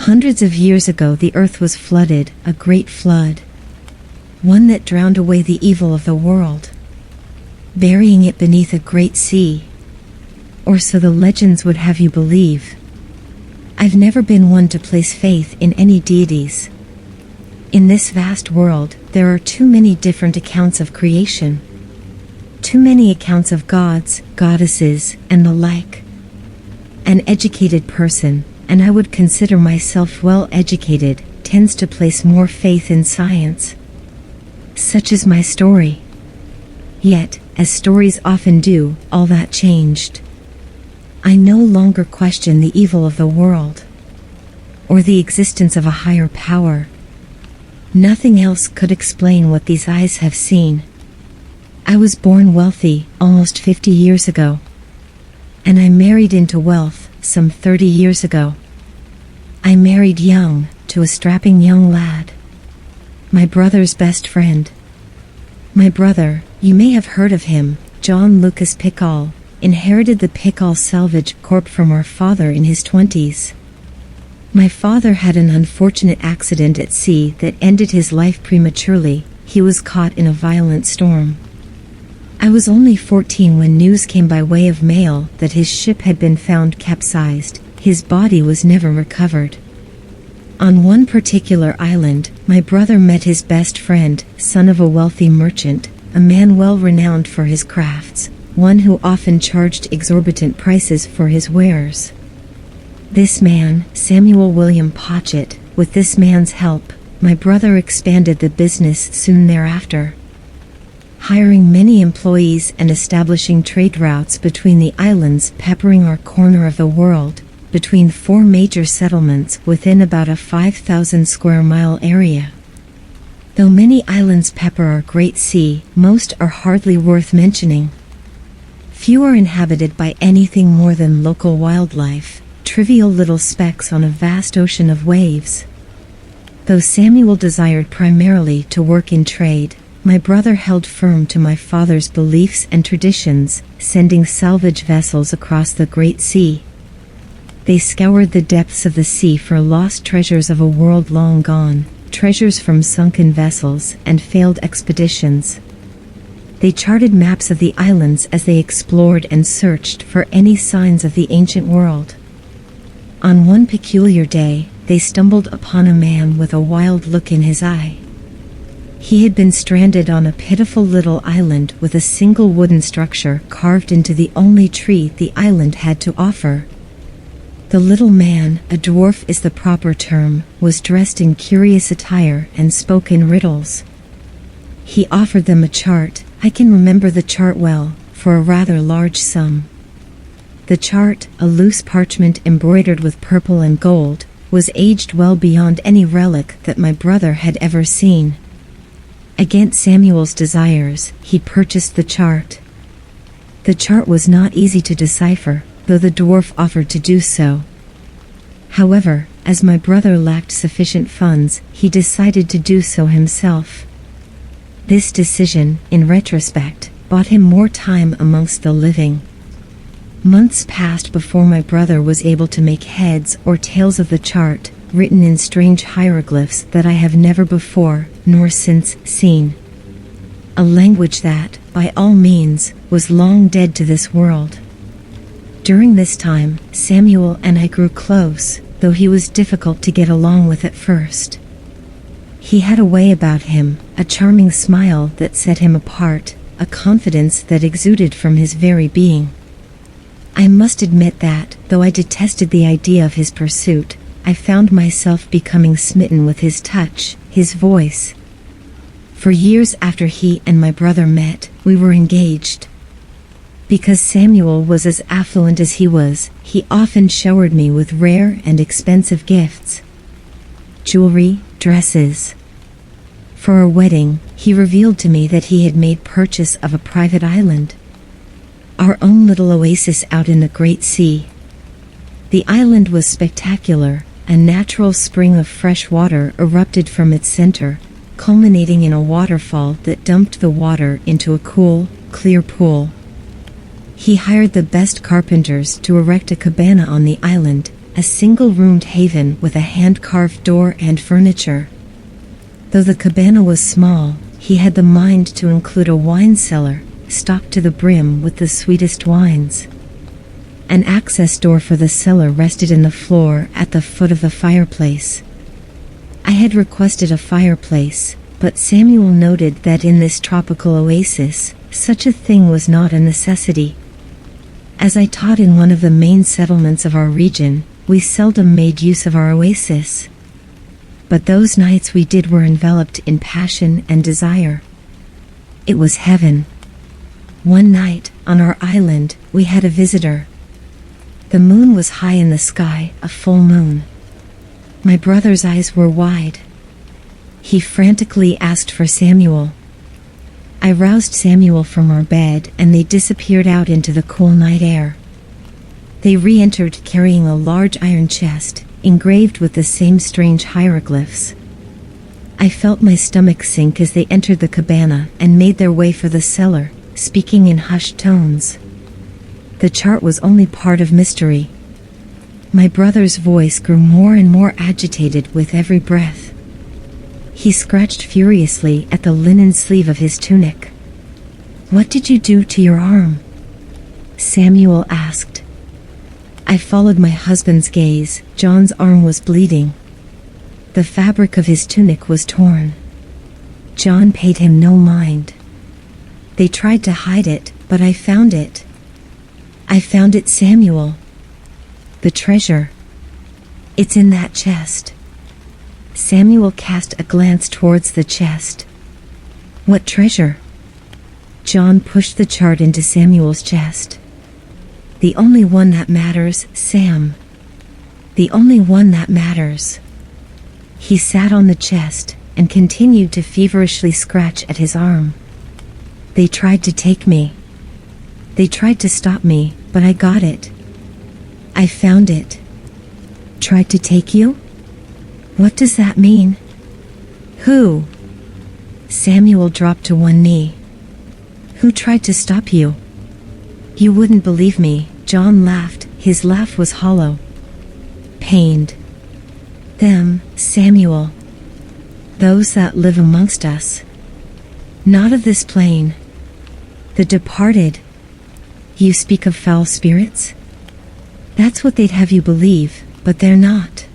Hundreds of years ago the earth was flooded, a great flood. One that drowned away the evil of the world, burying it beneath a great sea. Or so the legends would have you believe. I've never been one to place faith in any deities. In this vast world, there are too many different accounts of creation. Too many accounts of gods, goddesses, and the like. An educated person, and I would consider myself well educated, tends to place more faith in science. Such is my story. Yet, as stories often do, all that changed. I no longer question the evil of the world, or the existence of a higher power. Nothing else could explain what these eyes have seen. I was born wealthy, almost 50 years ago. And I married into wealth, some 30 years ago. I married young, to a strapping young lad. My brother's best friend. My brother, you may have heard of him, John Lucas Pickall, inherited the Pickall Salvage Corp from our father in his 20s. My father had an unfortunate accident at sea that ended his life prematurely. He was caught in a violent storm. I was only 14 when news came by way of mail that his ship had been found capsized. His body was never recovered. On one particular island, my brother met his best friend, son of a wealthy merchant, a man well renowned for his crafts, one who often charged exorbitant prices for his wares. This man, Samuel William Potchett, with this man's help, my brother expanded the business soon thereafter, hiring many employees and establishing trade routes between the islands peppering our corner of the world, between 4 major settlements within about a 5,000 square mile area. Though many islands pepper our great sea, most are hardly worth mentioning. Few are inhabited by anything more than local wildlife, trivial little specks on a vast ocean of waves. Though Samuel desired primarily to work in trade, my brother held firm to my father's beliefs and traditions, sending salvage vessels across the great sea. They scoured the depths of the sea for lost treasures of a world long gone, treasures from sunken vessels and failed expeditions. They charted maps of the islands as they explored and searched for any signs of the ancient world. On one peculiar day, they stumbled upon a man with a wild look in his eye. He had been stranded on a pitiful little island with a single wooden structure carved into the only tree the island had to offer. The little man, a dwarf is the proper term, was dressed in curious attire and spoke in riddles. He offered them a chart, I can remember the chart well, for a rather large sum. The chart, a loose parchment embroidered with purple and gold, was aged well beyond any relic that my brother had ever seen. Against Samuel's desires, he purchased the chart. The chart was not easy to decipher, though the dwarf offered to do so. However, as my brother lacked sufficient funds, he decided to do so himself. This decision, in retrospect, bought him more time amongst the living. Months passed before my brother was able to make heads or tails of the chart, written in strange hieroglyphs that I have never before, nor since, seen. A language that, by all means, was long dead to this world. During this time, Samuel and I grew close, though he was difficult to get along with at first. He had a way about him, a charming smile that set him apart, a confidence that exuded from his very being. I must admit that, though I detested the idea of his pursuit, I found myself becoming smitten with his touch, his voice. For years after he and my brother met, we were engaged. Because Samuel was as affluent as he was, he often showered me with rare and expensive gifts. Jewelry, dresses. For our wedding, he revealed to me that he had made purchase of a private island. Our own little oasis out in the great sea. The island was spectacular. A natural spring of fresh water erupted from its center, culminating in a waterfall that dumped the water into a cool, clear pool. He hired the best carpenters to erect a cabana on the island, a single-roomed haven with a hand-carved door and furniture. Though the cabana was small, he had the mind to include a wine cellar, stocked to the brim with the sweetest wines. An access door for the cellar rested in the floor at the foot of the fireplace. I had requested a fireplace, but Samuel noted that in this tropical oasis, such a thing was not a necessity. As I taught in one of the main settlements of our region, we seldom made use of our oasis. But those nights we did were enveloped in passion and desire. It was heaven. One night, on our island, we had a visitor. The moon was high in the sky, a full moon. My brother's eyes were wide. He frantically asked for Samuel. I roused Samuel from our bed and they disappeared out into the cool night air. They re-entered carrying a large iron chest, engraved with the same strange hieroglyphs. I felt my stomach sink as they entered the cabana and made their way for the cellar, speaking in hushed tones. The chart was only part of mystery. My brother's voice grew more and more agitated with every breath. He scratched furiously at the linen sleeve of his tunic. "What did you do to your arm?" Samuel asked. I followed my husband's gaze. John's arm was bleeding. The fabric of his tunic was torn. John paid him no mind. They tried to hide it, but I found it. I found it, Samuel. The treasure. It's in that chest. Samuel cast a glance towards the chest. What treasure? John pushed the chart into Samuel's chest. The only one that matters, Sam. The only one that matters. He sat on the chest and continued to feverishly scratch at his arm. They tried to take me. They tried to stop me, but I got it. I found it. Tried to take you? What does that mean? Who? Samuel dropped to one knee. Who tried to stop you? You wouldn't believe me, John laughed. His laugh was hollow. Pained. Them, Samuel. Those that live amongst us. Not of this plane. The departed. You speak of foul spirits? That's what they'd have you believe, but they're not.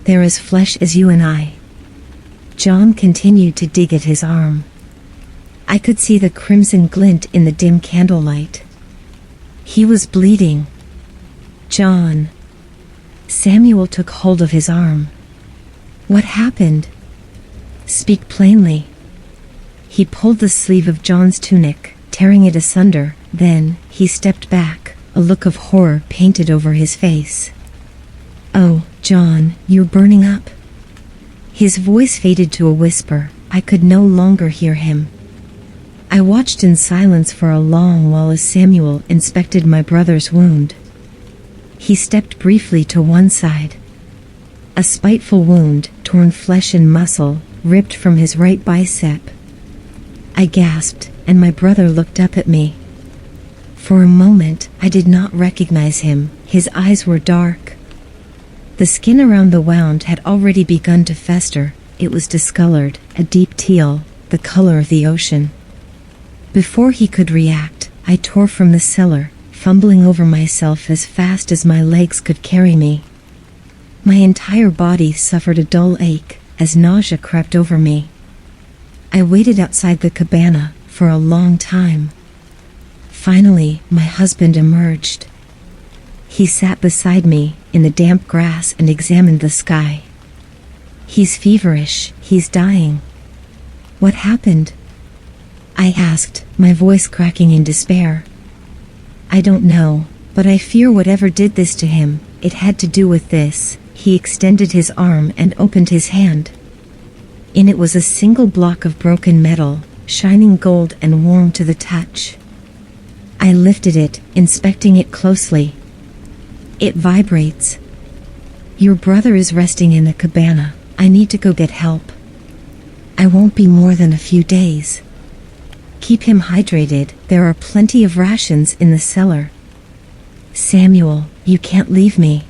They're as flesh as you and I. John continued to dig at his arm. I could see the crimson glint in the dim candlelight. He was bleeding. John. Samuel took hold of his arm. What happened? Speak plainly. He pulled the sleeve of John's tunic, tearing it asunder. Then, he stepped back, a look of horror painted over his face. Oh, John, you're burning up. His voice faded to a whisper. I could no longer hear him. I watched in silence for a long while as Samuel inspected my brother's wound. He stepped briefly to one side. A spiteful wound, torn flesh and muscle, ripped from his right bicep. I gasped, and my brother looked up at me. For a moment, I did not recognize him. His eyes were dark. The skin around the wound had already begun to fester. It was discolored, a deep teal, the color of the ocean. Before he could react, I tore from the cellar, fumbling over myself as fast as my legs could carry me. My entire body suffered a dull ache as nausea crept over me. I waited outside the cabana for a long time. Finally, my husband emerged. He sat beside me in the damp grass and examined the sky. He's feverish, he's dying. What happened? I asked, my voice cracking in despair. I don't know, but I fear whatever did this to him, it had to do with this. He extended his arm and opened his hand. In it was a single block of broken metal, shining gold and warm to the touch. I lifted it, inspecting it closely. It vibrates. Your brother is resting in the cabana. I need to go get help. I won't be more than a few days. Keep him hydrated. There are plenty of rations in the cellar. Samuel, you can't leave me.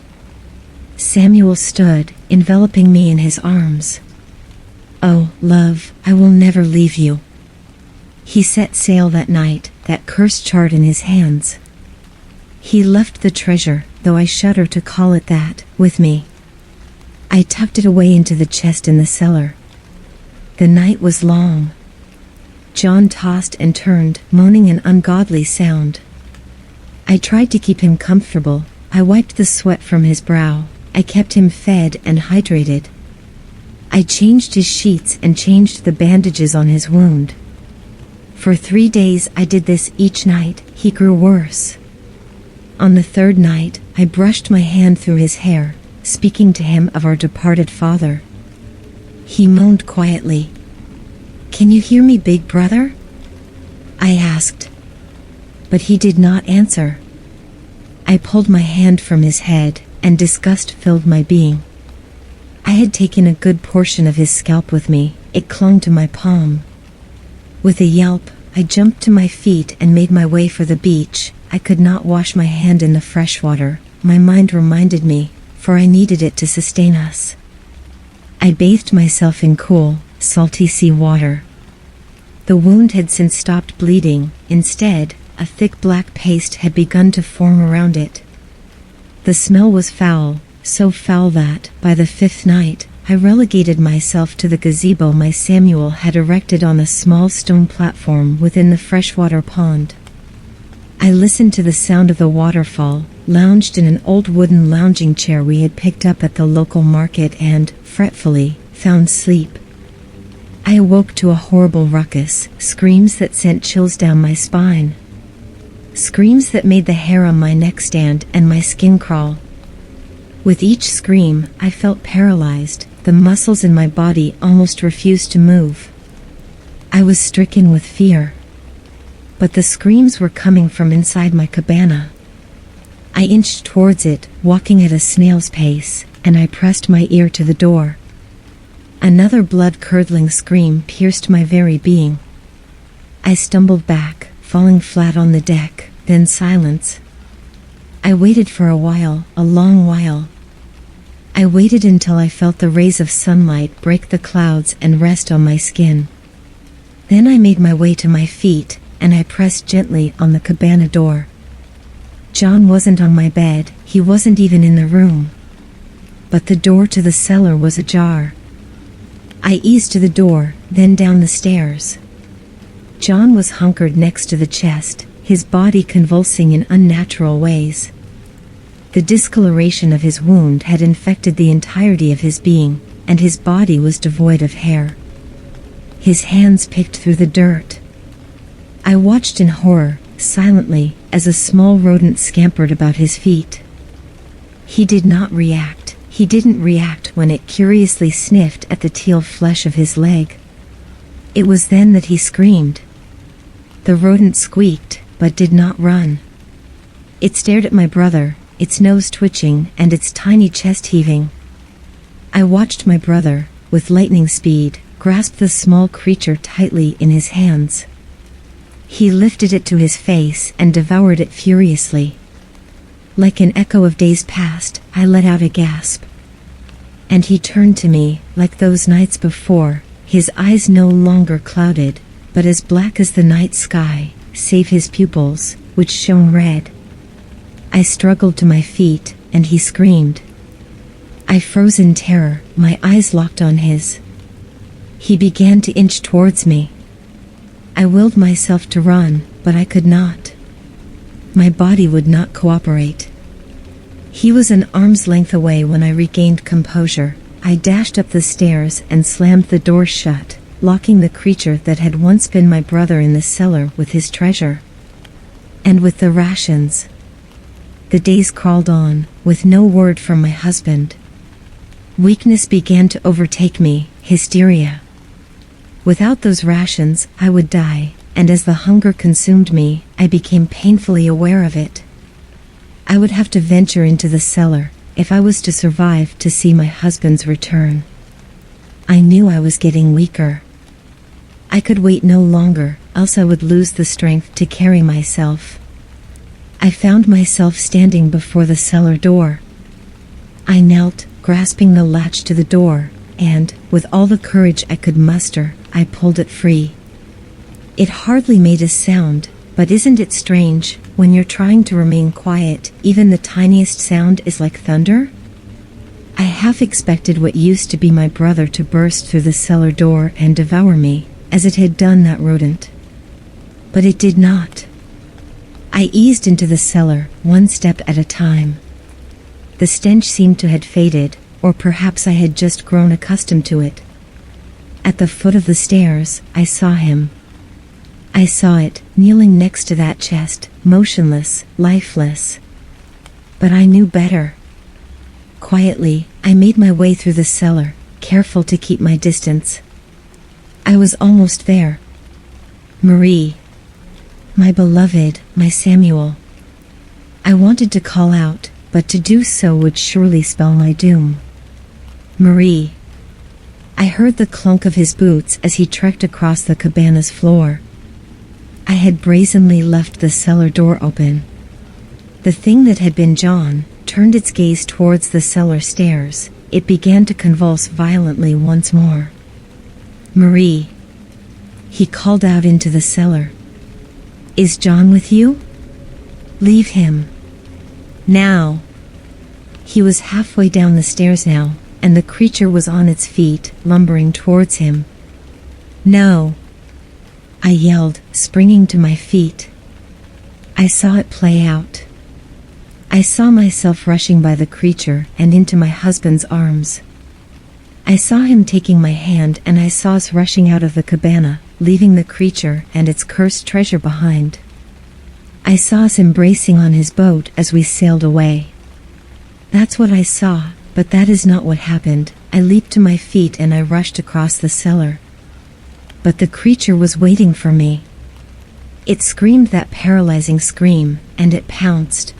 Samuel stood, enveloping me in his arms. "Oh, love, I will never leave you." He set sail that night, that cursed chart in his hands. He left the treasure, though I shudder to call it that, with me. I tucked it away into the chest in the cellar. The night was long. John tossed and turned, moaning an ungodly sound. I tried to keep him comfortable. I wiped the sweat from his brow. I kept him fed and hydrated. I changed his sheets and changed the bandages on his wound. For 3 days I did this each night. He grew worse. On the third night, I brushed my hand through his hair, speaking to him of our departed father. He moaned quietly. "Can you hear me, big brother?" I asked. But he did not answer. I pulled my hand from his head, and disgust filled my being. I had taken a good portion of his scalp with me. It clung to my palm. With a yelp, I jumped to my feet and made my way for the beach. I could not wash my hand in the fresh water. My mind reminded me, for I needed it to sustain us. I bathed myself in cool, salty sea water. The wound had since stopped bleeding. Instead, a thick black paste had begun to form around it. The smell was foul, so foul that, by the 5th night, I relegated myself to the gazebo my Samuel had erected on a small stone platform within the freshwater pond. I listened to the sound of the waterfall, lounged in an old wooden lounging chair we had picked up at the local market and, fretfully, found sleep. I awoke to a horrible ruckus, screams that sent chills down my spine. Screams that made the hair on my neck stand and my skin crawl. With each scream, I felt paralyzed. The muscles in my body almost refused to move. I was stricken with fear. But the screams were coming from inside my cabana. I inched towards it, walking at a snail's pace, and I pressed my ear to the door. Another blood-curdling scream pierced my very being. I stumbled back, falling flat on the deck, then silence. I waited for a while, a long while. I waited until I felt the rays of sunlight break the clouds and rest on my skin. Then I made my way to my feet, and I pressed gently on the cabana door. John wasn't on my bed, he wasn't even in the room. But the door to the cellar was ajar. I eased to the door, then down the stairs. John was hunkered next to the chest, his body convulsing in unnatural ways. The discoloration of his wound had infected the entirety of his being, and his body was devoid of hair. His hands picked through the dirt. I watched in horror, silently, as a small rodent scampered about his feet. He did not react. He didn't react when it curiously sniffed at the teal flesh of his leg. It was then that he screamed. The rodent squeaked, but did not run. It stared at my brother, its nose twitching and its tiny chest heaving. I watched my brother, with lightning speed, grasp the small creature tightly in his hands. He lifted it to his face and devoured it furiously. Like an echo of days past, I let out a gasp. And he turned to me, like those nights before, his eyes no longer clouded, but as black as the night sky, save his pupils, which shone red. I struggled to my feet, and he screamed. I froze in terror, my eyes locked on his. He began to inch towards me. I willed myself to run, but I could not. My body would not cooperate. He was an arm's length away when I regained composure. I dashed up the stairs and slammed the door shut, locking the creature that had once been my brother in the cellar with his treasure. And with the rations. The days crawled on, with no word from my husband. Weakness began to overtake me, hysteria. Without those rations, I would die, and as the hunger consumed me, I became painfully aware of it. I would have to venture into the cellar, if I was to survive to see my husband's return. I knew I was getting weaker. I could wait no longer, else I would lose the strength to carry myself. I found myself standing before the cellar door. I knelt, grasping the latch to the door, and, with all the courage I could muster, I pulled it free. It hardly made a sound, but isn't it strange, when you're trying to remain quiet, even the tiniest sound is like thunder? I half expected what used to be my brother to burst through the cellar door and devour me, as it had done that rodent. But it did not. I eased into the cellar, one step at a time. The stench seemed to have faded, or perhaps I had just grown accustomed to it. At the foot of the stairs, I saw him. I saw it, kneeling next to that chest, motionless, lifeless. But I knew better. Quietly, I made my way through the cellar, careful to keep my distance. I was almost there. Marie. My beloved, my Samuel. I wanted to call out, but to do so would surely spell my doom. Marie. I heard the clunk of his boots as he trekked across the cabana's floor. I had brazenly left the cellar door open. The thing that had been John turned its gaze towards the cellar stairs. It began to convulse violently once more. Marie. He called out into the cellar. Is John with you? Leave him. Now. He was halfway down the stairs now, and the creature was on its feet, lumbering towards him. No. I yelled, springing to my feet. I saw it play out. I saw myself rushing by the creature and into my husband's arms. I saw him taking my hand, and I saw us rushing out of the cabana, leaving the creature and its cursed treasure behind. I saw us embracing on his boat as we sailed away. That's what I saw, but that is not what happened. I leaped to my feet and I rushed across the cellar. But the creature was waiting for me. It screamed that paralyzing scream, and it pounced.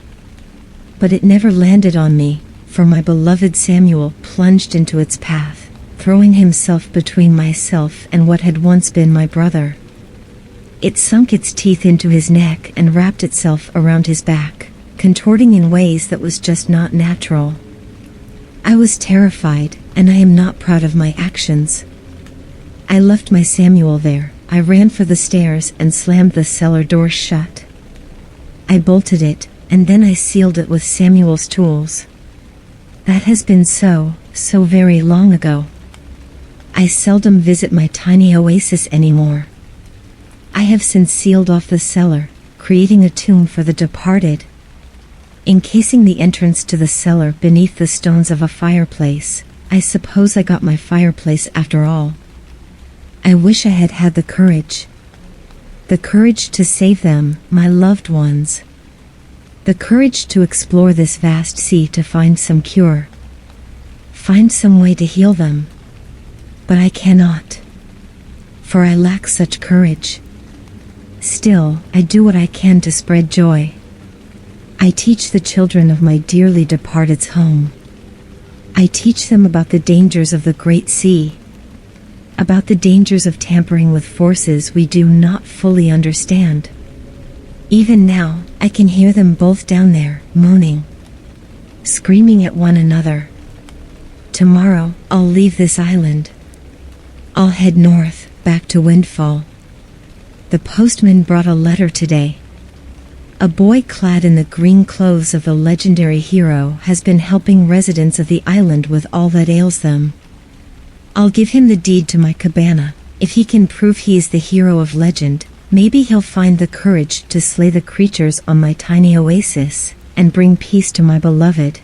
But it never landed on me, for my beloved Samuel plunged into its path, throwing himself between myself and what had once been my brother. It sunk its teeth into his neck and wrapped itself around his back, contorting in ways that was just not natural. I was terrified, and I am not proud of my actions. I left my Samuel there. I ran for the stairs and slammed the cellar door shut. I bolted it, and then I sealed it with Samuel's tools. That has been so very long ago. I seldom visit my tiny oasis anymore. I have since sealed off the cellar, creating a tomb for the departed, encasing the entrance to the cellar beneath the stones of a fireplace. I suppose I got my fireplace after all. I wish I had had the courage to save them, my loved ones. The courage to explore this vast sea to find some cure. Find some way to heal them. But I cannot. For I lack such courage. Still, I do what I can to spread joy. I teach the children of my dearly departed's home. I teach them about the dangers of the great sea. About the dangers of tampering with forces we do not fully understand. Even now, I can hear them both down there, moaning, screaming at one another. Tomorrow, I'll leave this island. I'll head north, back to Windfall. The postman brought a letter today. A boy clad in the green clothes of the legendary hero has been helping residents of the island with all that ails them. I'll give him the deed to my cabana. If he can prove he is the hero of legend, maybe he'll find the courage to slay the creatures on my tiny oasis, and bring peace to my beloved.